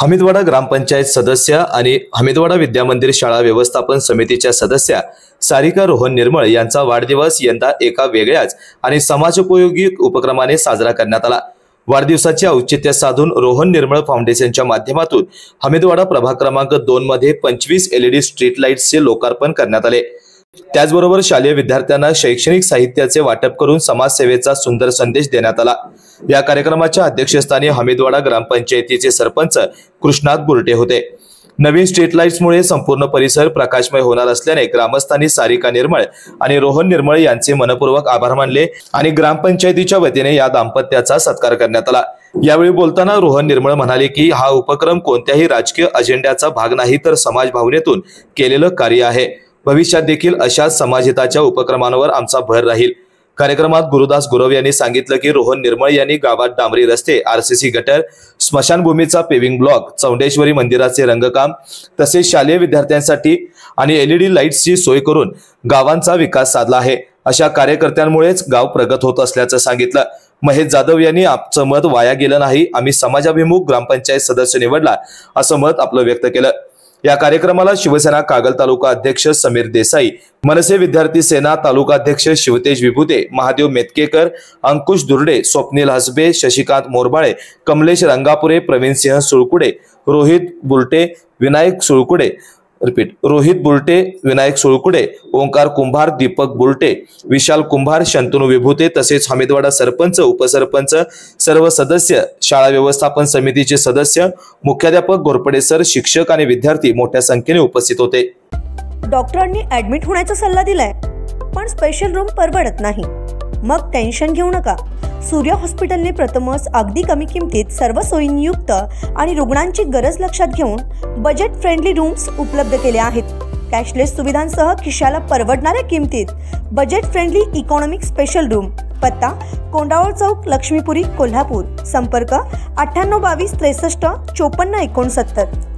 हमीदवाडा ग्रामपंचायत सदस्य आणि हमीदवाडा विद्यामंदिर शाळा व्यवस्थापन समितीच्या सदस्या सारिका रोहन निर्मळ यांचा वाढदिवस यंदा एका वेगळ्याच आणि समाजोपयोगी उपक्रमाने साजरा करण्यात आला। वाढदिवसाचे औचित्य साधून रोहन निर्मळ फाउंडेशनच्या माध्यमातून हमीदवाडा प्रभाग क्रमांक 2 मध्ये 25 LED स्ट्रीट लाईट्सचे लोकार्पण करण्यात आले। त्याचबरोबर शालेय विद्यार्थ्यांना शैक्षणिक साहित्याचे वाटप करून समाजसेवेचा सुंदर संदेश देण्यात आला। या कार्यक्रमाच्या अध्यक्षस्थानी हमीदवाडा ग्रामपंचायतीचे सरपंच कृष्णात बुर्टे होते। नवीन स्ट्रीट लाईट्समुळे संपूर्ण परिसर प्रकाशमय होणार असल्याने ग्रामस्थांनी सारिका निर्मळ आणि रोहन निर्मळ यांचे मनपूर्वक आभार मानले आणि ग्रामपंचायतीच्या वतीने या दाम्पत्याचा सत्कार करण्यात आला। यावेळी बोलताना रोहन निर्मळ म्हणाले की हा उपक्रम कोणत्याही राजकीय अजेंड्याचा भाग नाही तर समाज भावनेतून केलेलं कार्य आहे। भविष्यात देखील अशाच समाजहिताच्या उपक्रमांवर आमचा भर राहील। कार्यक्रमात गुरुदास गुरव यांनी सांगितलं की रोहन निर्मळ यांनी गावात डांबरी रस्ते, RCC गटर, स्मशानभूमीचा पेविंग ब्लॉक, चौंडेश्वरी मंदिराचे रंगकाम तसेच शालेय विद्यार्थ्यांसाठी आणि LED लाईट्सची सोय करून गावांचा विकास साधला आहे। अशा कार्यकर्त्यांमुळेच गाव प्रगत होत असल्याचं सांगितलं। महेश जाधव यांनी आमचं मत वाया गेलं नाही, आम्ही समाजाभिमुख ग्रामपंचायत सदस्य निवडला असं मत आपलं व्यक्त केलं। या कार्यक्रमाला शिवसेना कागल तालुका अध्यक्ष समीर देसाई, मनसे विद्यार्थी सेना तालुका अध्यक्ष शिवतेज विभूते, महादेव मेतकेकर, अंकुश दुर्डे, स्वप्नील हसबे, शशिकांत मोरबाळे, कमलेश रंगापुरे, प्रवीण सिंह सुळकुडे, रोहित बुलटे, विनायक सुळकुडे, ओंकार कुंभार, दीपक बुलटे, विशाल कुंभार, शंतनू विभूते तसेच हमीदवाडा सरपंच, उपसरपंच, सर्व सदस्य, शाळा व्यवस्थापन समितीचे सदस्य, मुख्याध्यापक घोरपडे सर, शिक्षक आणि विद्यार्थी मोठ्या संख्येने उपस्थित होते। डॉक्टरांनी ऍडमिट होण्याचा सल्ला दिलाय, पण स्पेशल रूम परवडत नाही। मग टेन्शन घेऊ नका। सूर्य हॉस्पिटलने प्रथमच अगदी कमी किमतीत सर्व सोयींयुक्त आणि रुग्णांची गरज लक्षात घेऊन बजेट फ्रेंडली रूम्स उपलब्ध केले आहेत। कॅशलेस सुविधांसह खिशाला परवडणाऱ्या किमतीत budget friendly economic special room. पत्ता कोंडावळ चौक, लक्ष्मीपुरी, कोल्हापूर। संपर्क 9822 63 54 69।